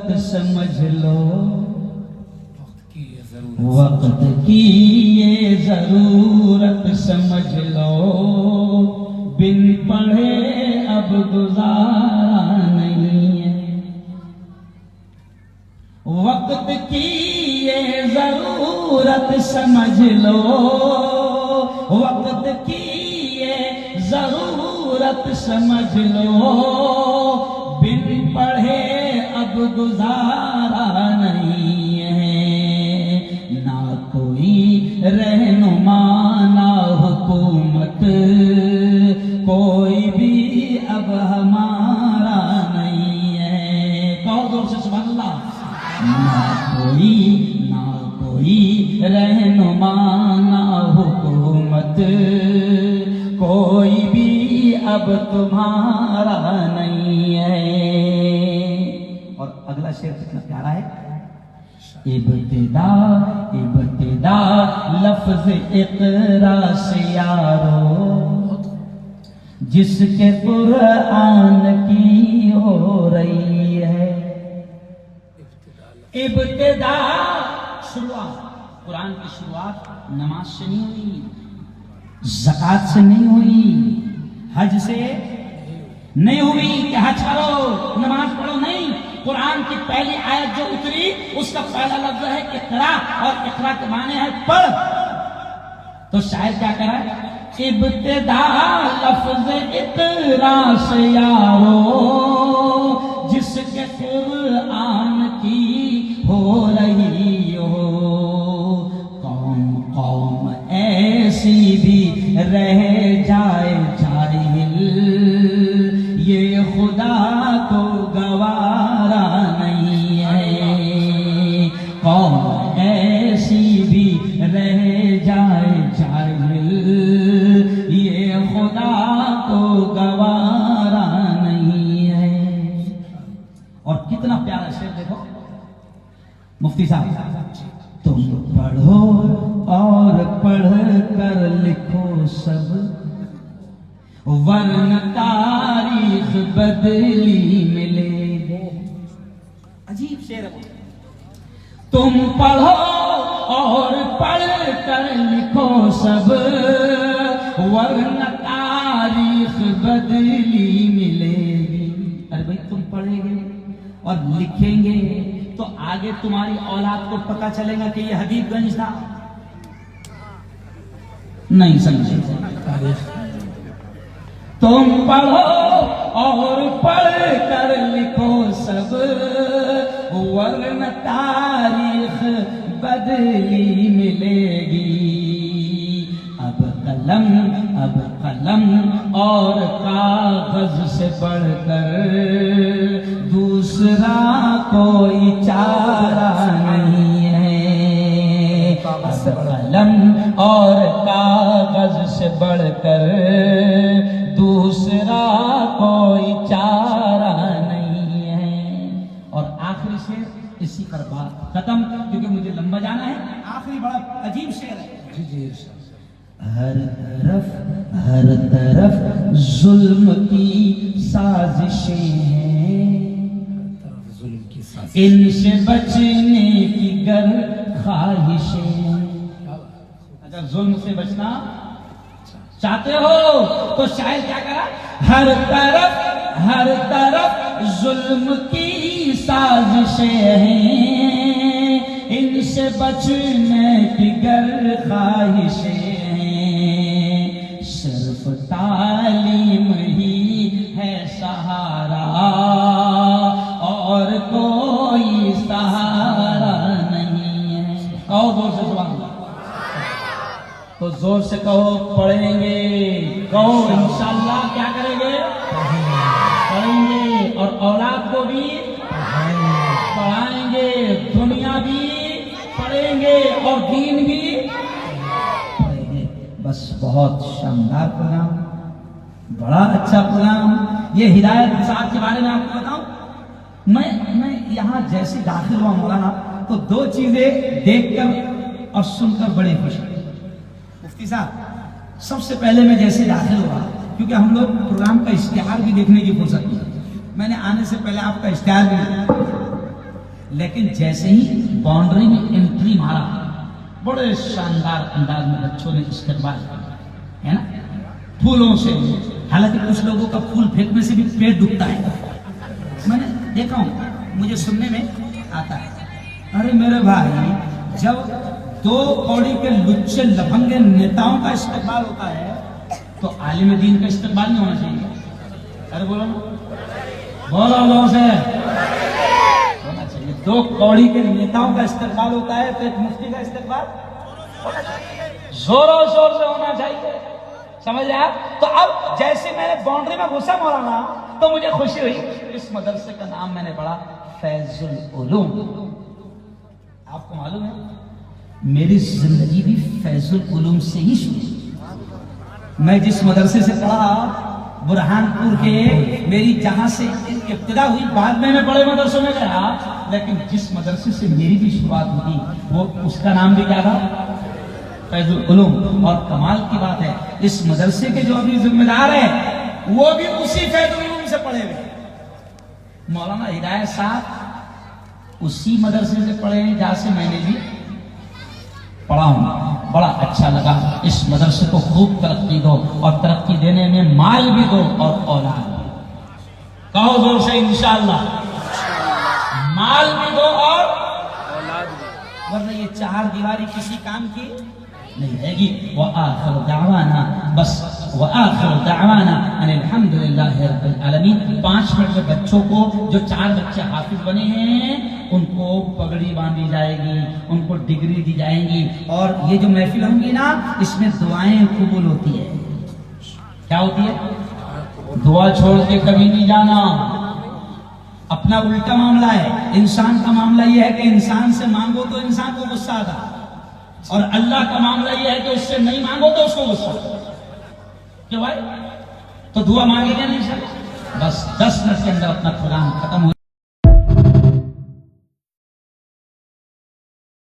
سمجھ لو وقت کی یہ ضرورت سمجھ لو، بن پڑھے اب گزارا نہیں ہے۔ وقت کی یہ ضرورت سمجھ لو، وقت کی یہ ضرورت سمجھ لو، بن پڑھے اب گزارا نہیں ہے۔ نہ کوئی رہنما نہ حکومت، کوئی بھی اب ہمارا نہیں ہے۔ کہو زور سے سبحان اللہ۔ نہ کوئی رہنما نہ حکومت، کوئی بھی اب تمہارا نہیں ہے۔ اور اگلا شعر کتنا پیارا ہے۔ ابتدا لفظ اقرا سے یارو، جس کے قرآن کی ہو رہی ہے۔ ابتدا شروعات، قرآن کی شروعات نماز سے نہیں ہوئی، زکوٰۃ سے نہیں ہوئی، حج سے نہیں ہوئی کہ حج کرو نماز پڑھو، نہیں۔ قرآن کی پہلی آیت جو اتری اس کا پہلا لفظ ہے اقرا، اور اقرا کے معنی ہے پڑھ۔ تو شاعر کیا کہہ رہا ہے؟ ابتدا لفظ اقرا سے یارو، جس کے قرآن کی ہو رہی ہو۔ قوم ایسی بھی رہ جائے جاہل، یہ خدا کو گوارا نہیں ہے۔ قوم ایسی بھی رہ جائے جاہل، یہ خدا کو گوارا نہیں ہے۔ اور کتنا پیارا شعر دیکھو مفتی صاحب۔ تم پڑھو اور پڑھ کر لکھو سب، ورنہ تاریخ بدلی ملے گی۔ عجیب شعر ہے۔ تم پڑھو اور پڑھ کر لکھو سب، ورنہ تاریخ بدلی ملے گی۔ ارے بھائی تم پڑھیں گے اور لکھیں گے تو آگے تمہاری اولاد کو پتہ چلے گا کہ یہ حبیب گنج تھا۔ نہیں سمجھے؟ تم پڑھو اور پڑھ کر لکھو سب، ورنہ تاریخ بدلی ملے گی۔ اب قلم اور کاغذ سے بڑھ کر دوسرا کوئی چارہ نہیں ہے۔ اب قلم اور کاغذ سے بڑھ کر دوسرا کوئی چارہ نہیں ہے۔ اور آخری شعر اسی پر بات ختم، کیونکہ مجھے لمبا جانا ہے۔ آخری بڑا عجیب شعر ہے۔ جی ہر طرف ظلم کی سازشیں ہیں، ان سے بچنے کی گر خواہشیں۔ اگر ظلم سے بچنا چاہتے ہو تو شاعر کیا کرا؟ ہر طرف ظلم کی سازشیں ہیں، ان سے بچنے کی گر خواہشیں ہیں۔ صرف تعلیم ہی ہے سہارا، اور کوئی سہارا نہیں ہے۔ کہو زور سے سبحان اللہ۔ تو زور سے کہو پڑھیں گے، کہو انشاءاللہ کیا کریں گے؟ پڑھیں گے، اور اولاد کو بھی پڑھائیں گے، دنیا بھی پڑھیں گے اور دین بھی پڑھیں گے۔ بس بہت شاندار پروگرام، بڑا اچھا پروگرام۔ یہ ہدایت صاحب کے بارے میں آپ کو بتاؤں، میں یہاں جیسے داخل ہوا مولانا تو دو چیزیں دیکھ کر اور سن کر بڑے خوش ہوئے۔ مفتی صاحب سب سے پہلے میں جیسے داخل ہوا، کیونکہ ہم لوگ پروگرام کا اشتہار بھی دیکھنے کی فرصت نہیں، میں نے آنے سے پہلے آپ کا اشتہار بھی لیکن جیسے ہی باؤنڈری میں انٹری مارا بڑے شاندار انداز میں بچوں نے استقبال کیا ہے نا، پھولوں سے. حالانکہ کچھ لوگوں کا پھول پھینکنے سے بھی پیٹ ڈوبتا ہے، میں نے دیکھا ہوں، مجھے سننے میں آتا ہے. ارے میرے بھائی، جب 2 کوڑی کے لچے لفنگے نیتاؤں کا استقبال ہوتا ہے تو عالم دین کا استقبال نہیں ہونا چاہیے. ارے بولو بولو لوگوں سے، ہونا چاہیے. 2 کوڑی کے نیتاؤں کا استقبال ہوتا ہے تو ایک مفتی کا استقبال ہونا چاہیے، زور و شور سے ہونا چاہیے. سمجھ رہے آپ؟ تو اب جیسے میں نے باؤنڈری میں گھسا مولانا تو مجھے خوشی ہوئی. اس مدرسے کا نام میں نے پڑھا فیض العلوم. آپ کو معلوم ہے میری زندگی بھی فیض العلوم سے ہی شروع. میں جس مدرسے سے پڑھا برہان پور کے، میری جہاں سے ابتدا ہوئی، بعد میں بڑے مدرسوں میں گیا، لیکن جس مدرسے سے میری بھی شروعات ہوئی وہ اس کا نام بھی کیا تھا؟ فیض العلوم. اور کمال کی بات ہے اس مدرسے کے جو ابھی ذمہ دار ہیں وہ بھی اسی فیض العلوم سے پڑھے ہوئے. مولانا ہدایت صاحب اسی مدرسے سے پڑھے ہیں جہاں سے میں نے بھی پڑھا ہوں. بڑا اچھا لگا. اس مدرسے کو خوب ترقی دو، اور ترقی دینے میں مال بھی دو اور اولاد بھی. کہو زور سے انشاءاللہ، مال بھی دو اور اولاد بھی، ورنہ یہ 4 دیواری کسی کام کی نہیں رہے گی. وآخر دعوانا، بس وآخر دعوانا ان الحمدللہ رب العالمین. 5 منٹ میں بچوں کو، جو 4 بچے حافظ بنے ہیں، ان کو پگڑی باندھی جائے گی، ان کو ڈگری دی جائیں گی. اور یہ جو محفل ہوں گی نا، اس میں دعائیں قبول ہوتی ہے. کیا ہوتی ہے؟ دعا چھوڑ کے کبھی نہیں جانا. اپنا الٹا معاملہ ہے. انسان کا معاملہ یہ ہے کہ انسان سے مانگو تو انسان کو غصہ آتا، اور اللہ کا معاملہ یہ ہے کہ اس سے نہیں مانگو تو اس کو غصہ. کیوں بھائی؟ تو دعا مانگے گا نہیں سر؟ بس 10 منٹ کے اندر اپنا پروگرام ختم ہو